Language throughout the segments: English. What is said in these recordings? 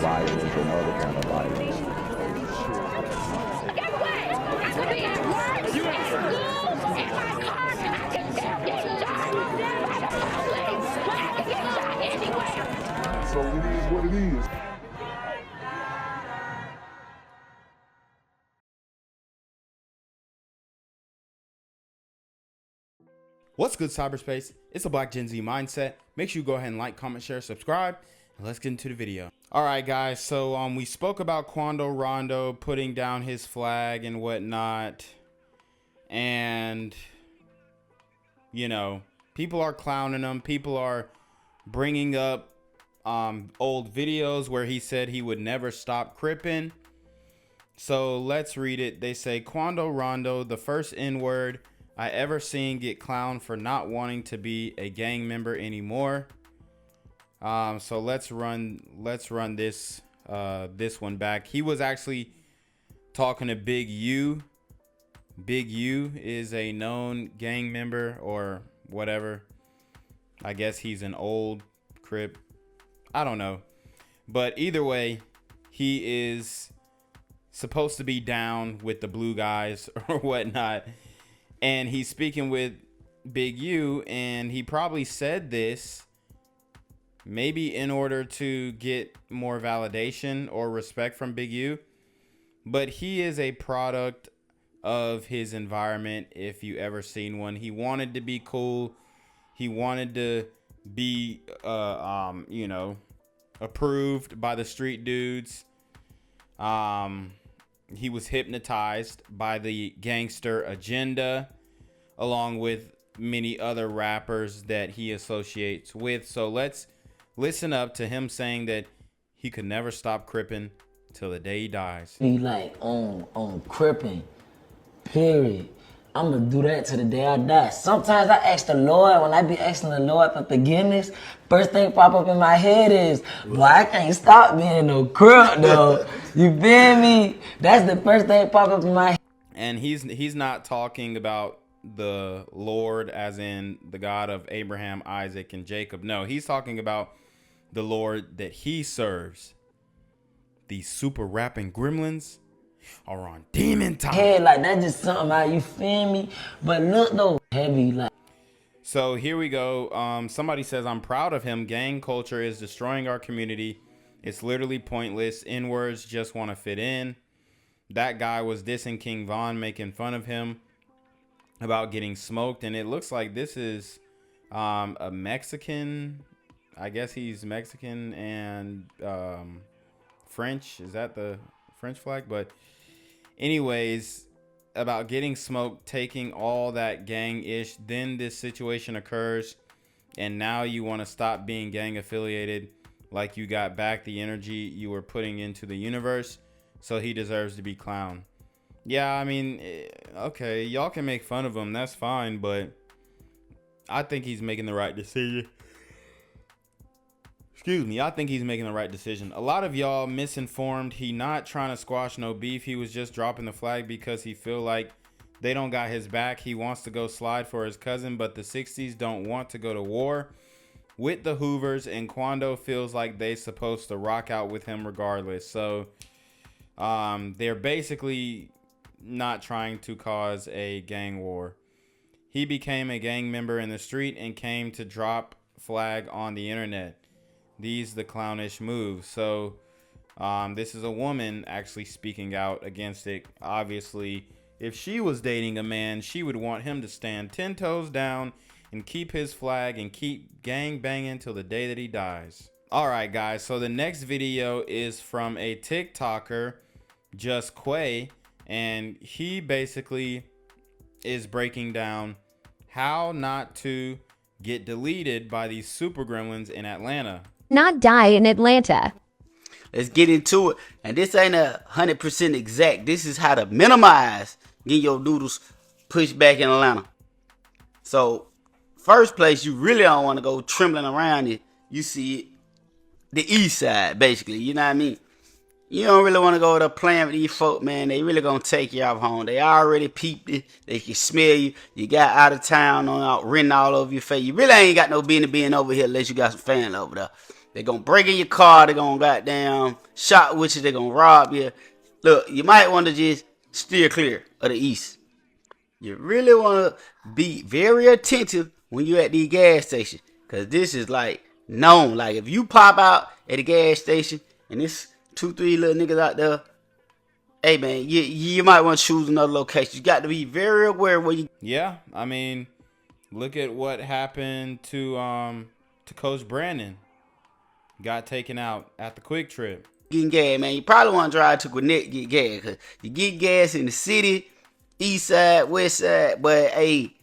violence and other kind of violence. Get away! I could be at work, at school, in my car, I can still get shot by the police. I can get shot anywhere. So it is what it is. What's good, cyberspace? It's a Black Gen Z mindset. Make sure you go ahead and like, comment, share, subscribe, and let's get into the video. All right, guys. So we spoke about Quando Rondo putting down his flag and whatnot, and you know, people are clowning him. People are bringing up old videos where he said he would never stop cripping. So let's read it. They say Quando Rondo, the first N-word I ever seen get clowned for not wanting to be a gang member anymore. So let's run this one back. He was actually talking to Big U. Big U is a known gang member or whatever. I guess he's an old Crip. I don't know. But either way, he is supposed to be down with the blue guys or whatnot. And he's speaking with Big U, and he probably said this maybe in order to get more validation or respect from Big U. But he is a product of his environment, if you ever seen one. He wanted to be cool. He wanted to be, you know, approved by the street dudes. He was hypnotized by the gangster agenda, along with many other rappers that he associates with. So let's listen up to him saying that he could never stop cripping till the day he dies. Be like on cripping, period. I'm gonna do that till the day I die. Sometimes I ask the Lord, when I be asking the Lord for forgiveness, first thing pop up in my head is, boy, I can't stop being no crip though. You feel me? That's the first thing pop up in my head. And he's not talking about the Lord as in the God of Abraham, Isaac, and Jacob. No, he's talking about the Lord that he serves. These super rapping gremlins are on demon time. Head like that's just something out, you feel me? But look though, heavy like. So here we go. Somebody says, I'm proud of him. Gang culture is destroying our community. It's literally pointless. N-words just want to fit in. That guy was dissing King Von, making fun of him about getting smoked. And it looks like this is a Mexican. I guess he's Mexican and French. Is that the French flag? But anyways, about getting smoked, taking all that gang-ish. Then this situation occurs, and now you want to stop being gang affiliated, like you got back the energy you were putting into the universe. So he deserves to be clowned. Yeah, I mean, okay, y'all can make fun of him, that's fine, but I think he's making the right decision. Excuse me, I think he's making the right decision. A lot of y'all misinformed. He not trying to squash no beef. He was just dropping the flag because he feel like they don't got his back. He wants to go slide for his cousin, but the 60s don't want to go to war with the Hoovers, and Quando feels like they supposed to rock out with him regardless. So they're basically not trying to cause a gang war. He became a gang member in the street and came to drop flag on the internet. These the clownish moves. So this is a woman actually speaking out against it. Obviously, if she was dating a man, she would want him to stand 10 toes down and keep his flag and keep gang banging till the day that he dies. All right, guys. So the next video is from a TikToker, Just Quay, and he basically is breaking down how not to get deleted by these super gremlins in Atlanta. Not die in Atlanta. Let's get into it. And this ain't 100% exact. This is how to minimize getting your doodles pushed back in Atlanta. So, first place you really don't want to go trembling around it. You see it, the east side, basically. You know what I mean? You don't really want to go there playing with these folk, man. They really gonna take you off home. They already peeped it. They can smell you. You got out of town on out, written all over your face. You really ain't got no business being over here unless you got some family over there. They're going to break in your car. They're going to goddamn shot with you. They're going to rob you. Look, you might want to just steer clear of the East. You really want to be very attentive when you're at the gas station. Because this is like known. Like if you pop out at a gas station and there's 2-3 little niggas out there, hey man, you might want to choose another location. You got to be very aware where you. Yeah, I mean, look at what happened to Coach Brandon. Got taken out at the Quick Trip. Getting gas, man. You probably want to drive to Gwinnett get gas. Because you get gas in the city, east side, west side. But hey,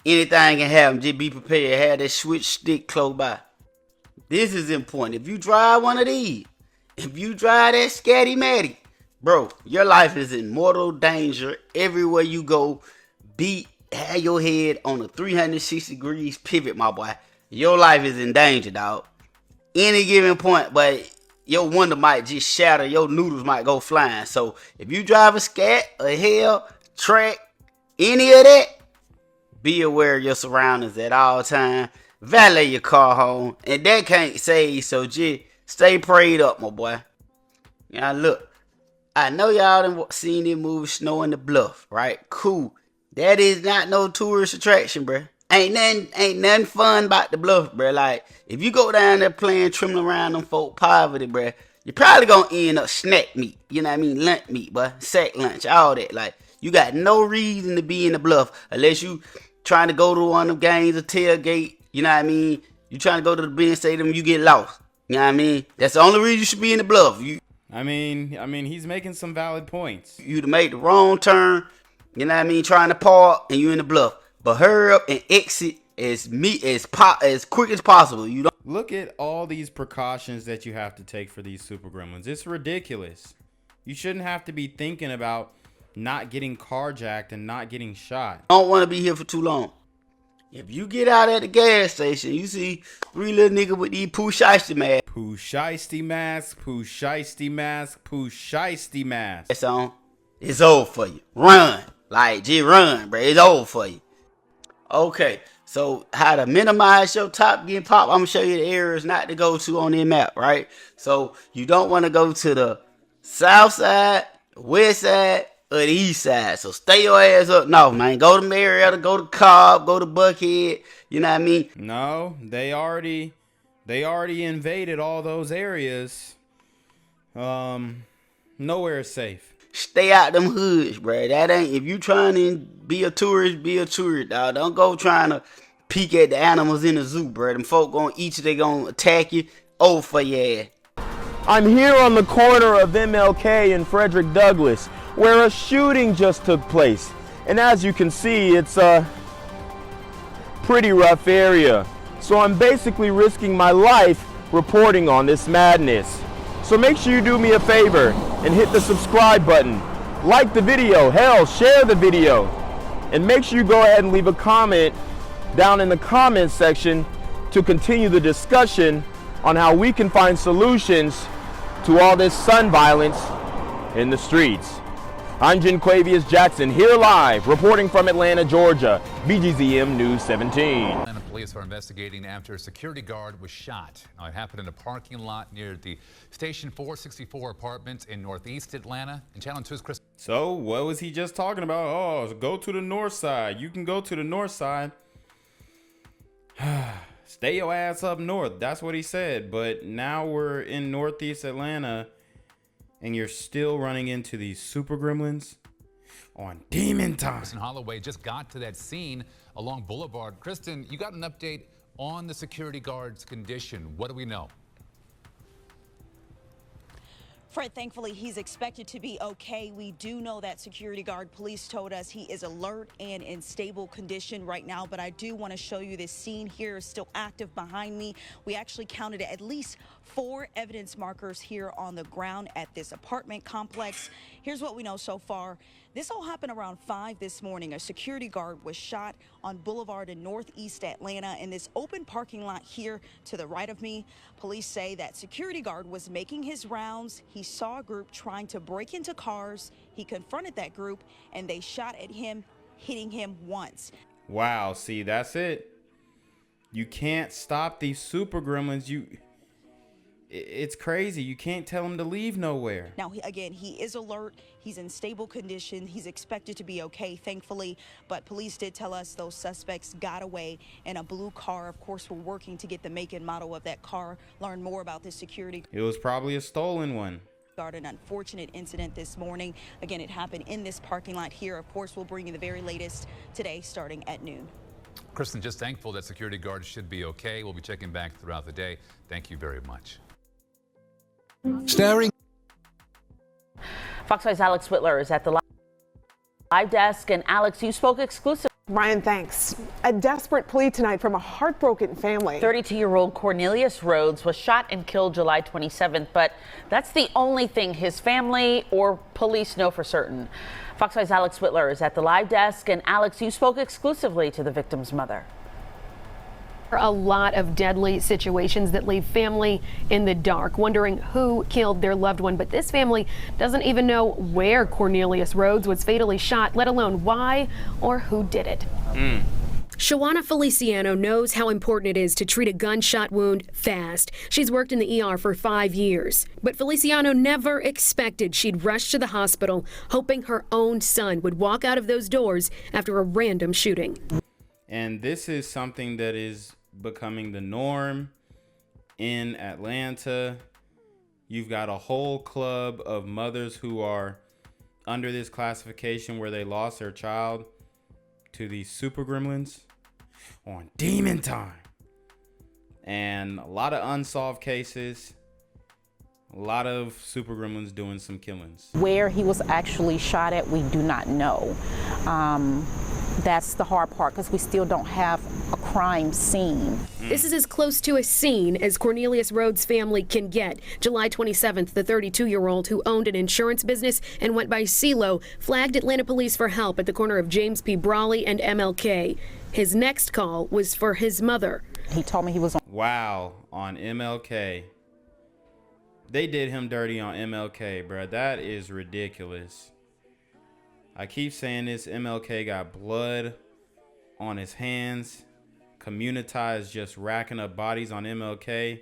anything can happen. Just be prepared. Have that switch stick close by. This is important. If you drive one of these, if you drive that Scatty Matty, bro, your life is in mortal danger everywhere you go. Have your head on a 360 degrees pivot, my boy. Your life is in danger, dog. Any given point, but your window might just shatter. Your noodles might go flying. So if you drive a scat, a hell, track, any of that, be aware of your surroundings at all times. Valet your car home. And that can't save, so just stay prayed up, my boy. Now look, I know y'all done seen this movie Snow in the Bluff, right? Cool. That is not no tourist attraction, bruh. Ain't nothing fun about the Bluff, bruh. Like, if you go down there playing, trimming around them folk poverty, bruh, you're probably gonna end up snack meat. You know what I mean? Lunch meat, bruh. Sack lunch, all that. Like, you got no reason to be in the Bluff unless you trying to go to one of them games, a tailgate. You know what I mean? You trying to go to the Benz Stadium, you get lost. You know what I mean? That's the only reason you should be in the Bluff. I mean, he's making some valid points. You'd make the wrong turn, you know what I mean, trying to park, and you in the Bluff. But hurry up and exit as quick as possible. You don't look at all these precautions that you have to take for these super gremlins. It's ridiculous. You shouldn't have to be thinking about not getting carjacked and not getting shot. want to be here for too long. If you get out at the gas station, you see 3 little niggas with these poo shiesty masks. Poo shiesty mask, poo shiesty mask, poo shiesty mask. That's on. It's over for you. Run. Like, just run, bro. It's over for you. Okay, so how to minimize your top getting popped. I'm going to show you the areas not to go to on the map, right? So you don't want to go to the south side, west side, or the east side. So stay your ass up. No, man. Go to Marietta, go to Cobb, go to Buckhead. You know what I mean? No, they already invaded all those areas. Nowhere is safe. Stay out them hoods, bro. That ain't, if you trying to be a tourist, dog. Don't go trying to peek at the animals in the zoo, bro. Them folk gonna eat you, they gonna attack you. Oh, for your ass. I'm here on the corner of MLK and Frederick Douglass, where a shooting just took place. And as you can see, it's a pretty rough area. So I'm basically risking my life reporting on this madness. So make sure you do me a favor and hit the subscribe button. Like the video, hell, share the video. And make sure you go ahead and leave a comment down in the comments section to continue the discussion on how we can find solutions to all this son violence in the streets. I'm Jenquavius Jackson, here live, reporting from Atlanta, Georgia, BGZM News 17. Atlanta police are investigating after a security guard was shot. Now, it happened in a parking lot near the Station 464 apartments in Northeast Atlanta. And Channel 2's Chris. So what was he just talking about? Oh, go to the north side. You can go to the north side. Stay your ass up north. That's what he said. But now we're in Northeast Atlanta, and you're still running into these super gremlins on demon time. Kristen Holloway just got to that scene along Boulevard. Kristen, you got an update on the security guard's condition. What do we know? Fred, thankfully, he's expected to be okay. We do know that security guard, police told us he is alert and in stable condition right now. But I do want to show you this scene here is still active behind me. We actually counted at least 4 evidence markers here on the ground at this apartment complex. Here's what we know so far. This all happened around 5 this morning. A security guard was shot on Boulevard in Northeast Atlanta in this open parking lot here to the right of me. Police say that security guard was making his rounds. He saw a group trying to break into cars. He confronted that group and they shot at him, hitting him once. Wow, see, that's it. You can't stop these super gremlins. it's crazy. You can't tell him to leave nowhere. Now, again, he is alert. He's in stable condition. He's expected to be okay, thankfully. But police did tell us those suspects got away in a blue car. Of course, we're working to get the make and model of that car, learn more about this security It was probably a stolen one. guard. An unfortunate incident this morning. Again, it happened in this parking lot here. Of course, we'll bring you the very latest today starting at noon. Kristen, just thankful that security guards should be okay. We'll be checking back throughout the day. Thank you very much. Staring. Fox 5's Alex Whitler is at the live desk. And Alex, you spoke exclusively. Ryan, thanks. A desperate plea tonight from a heartbroken family. 32-year-old Cornelius Rhodes was shot and killed July 27th, but that's the only thing his family or police know for certain. Fox 5's Alex Whitler is at the live desk. And Alex, you spoke exclusively to the victim's mother. A lot of deadly situations that leave family in the dark, wondering who killed their loved one. But this family doesn't even know where Cornelius Rhodes was fatally shot, let alone why or who did it. Shawana Feliciano knows how important it is to treat a gunshot wound fast. She's worked in the ER for 5 years. But Feliciano never expected she'd rush to the hospital, hoping her own son would walk out of those doors after a random shooting. And this is something that is becoming the norm in Atlanta. You've got a whole club of mothers who are under this classification where they lost their child to these super gremlins on demon time. And a lot of unsolved cases, a lot of super gremlins doing some killings. Where he was actually shot at, we do not know. That's the hard part because we still don't have a crime scene. This is as close to a scene as Cornelius Rhodes' family can get. July 27th, the 32-year-old who owned an insurance business and went by CeeLo flagged Atlanta police for help at the corner of James P. Brawley and MLK. His next call was for his mother. He told me he was on. Wow, on MLK. They did him dirty on MLK, bro. That is ridiculous. I keep saying this, MLK got blood on his hands. Community is just racking up bodies on MLK.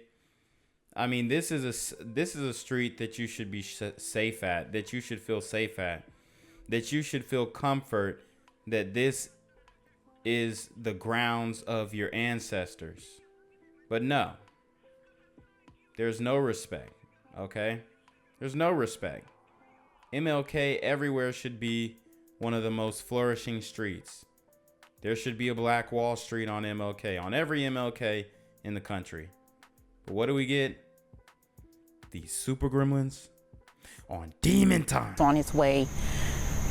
I mean, this is a street that you should be safe at, that you should feel safe at, that you should feel comfort that this is the grounds of your ancestors. But no, there's no respect, okay? There's no respect. MLK everywhere should be one of the most flourishing streets. There should be a Black Wall Street on MLK, on every MLK in the country. But what do we get? These super gremlins on demon time. On his way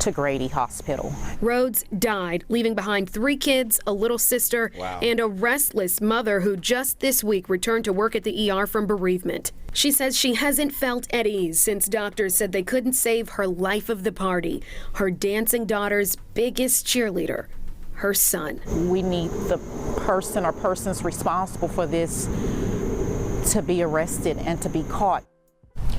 to Grady Hospital. Rhodes died, leaving behind 3 kids, a little sister, and a restless mother who just this week returned to work at the ER from bereavement. She says she hasn't felt at ease since doctors said they couldn't save her life of the party, her dancing daughter's biggest cheerleader, her son. We need the person or persons responsible for this to be arrested and to be caught.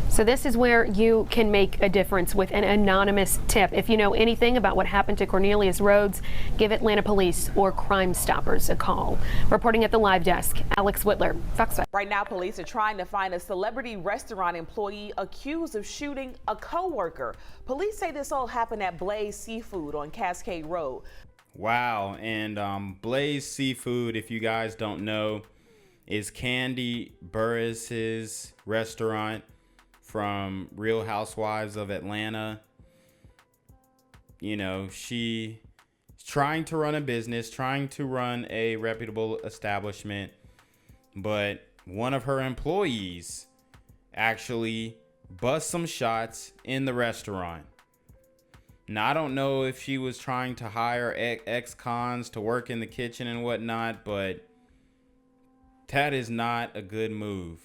So this is where you can make a difference with an anonymous tip. If you know anything about what happened to Cornelius Rhodes, give Atlanta Police or Crime Stoppers a call. Reporting at the live desk, Alex Whitler, Fox 5. Right now, police are trying to find a celebrity restaurant employee accused of shooting a coworker. Police say this all happened at Blaze Seafood on Cascade Road. Wow, and Blaze Seafood, if you guys don't know, is Kandi Burruss's restaurant from Real Housewives of Atlanta. You know, she's trying to run a business, trying to run a reputable establishment, but one of her employees actually bust some shots in the restaurant. Now, I don't know if she was trying to hire ex-cons to work in the kitchen and whatnot, but that is not a good move.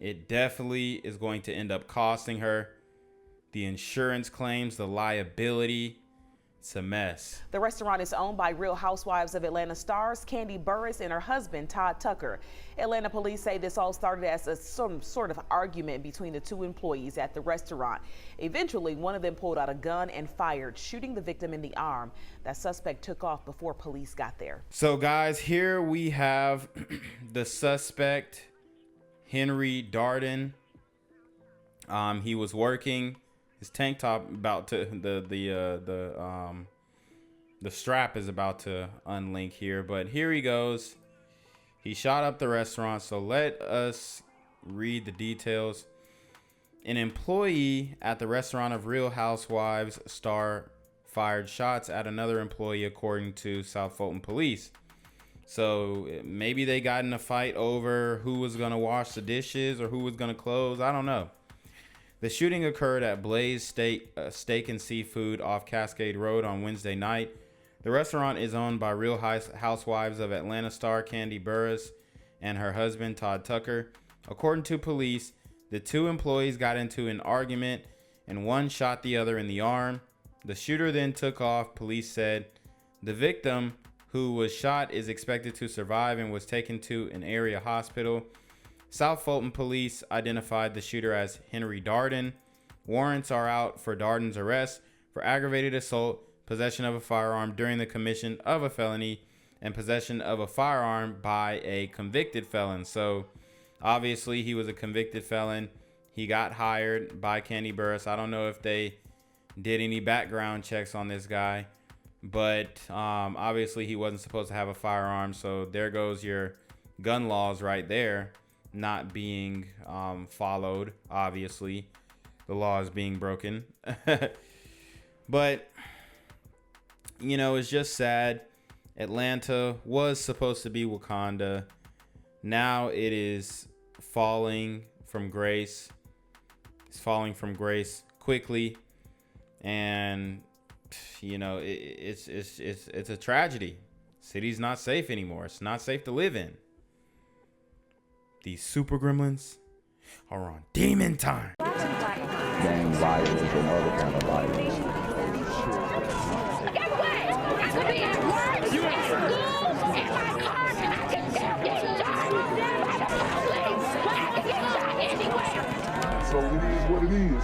It definitely is going to end up costing her. The insurance claims, the liability, it's a mess. The restaurant is owned by Real Housewives of Atlanta stars Kandi Burruss and her husband, Todd Tucker. Atlanta police say this all started as some sort of argument between the 2 employees at the restaurant. Eventually, one of them pulled out a gun and fired, shooting the victim in the arm. That suspect took off before police got there. So, guys, here we have the suspect Henry Darden. He was working, his tank top about to the strap is about to unlink here, but here he goes. He shot up the restaurant. So let us read the details. An employee at the restaurant of Real Housewives star fired shots at another employee, according to South Fulton police. So maybe they got in a fight over who was going to wash the dishes or who was going to close. I don't know. The shooting occurred at Blaze Steak and Seafood off Cascade Road on Wednesday night. The restaurant is owned by Real Housewives of Atlanta star Kandi Burruss and her husband Todd Tucker. According to police, the two employees got into an argument and one shot the other in the arm. The shooter then took off, police said. The victim, who was shot, is expected to survive and was taken to an area hospital. South Fulton police identified the shooter as Henry Darden. Warrants are out for Darden's arrest for aggravated assault, possession of a firearm during the commission of a felony, and possession of a firearm by a convicted felon. So obviously he was a convicted felon. He got hired by Kandi Burruss. I don't know if they did any background checks on this guy, but obviously he wasn't supposed to have a firearm. So there goes your gun laws right there, not being followed. Obviously the law is being broken. But you know, it's just sad. Atlanta was supposed to be Wakanda. Now it is falling from grace. It's falling from grace quickly, and you know, it's a tragedy. City's not safe anymore. It's not safe to live in. These super gremlins are on demon time. Gang violence and other kind of violence. You in school, in my car, I can still get shot by the police. I can get shot anywhere. So it is what it is.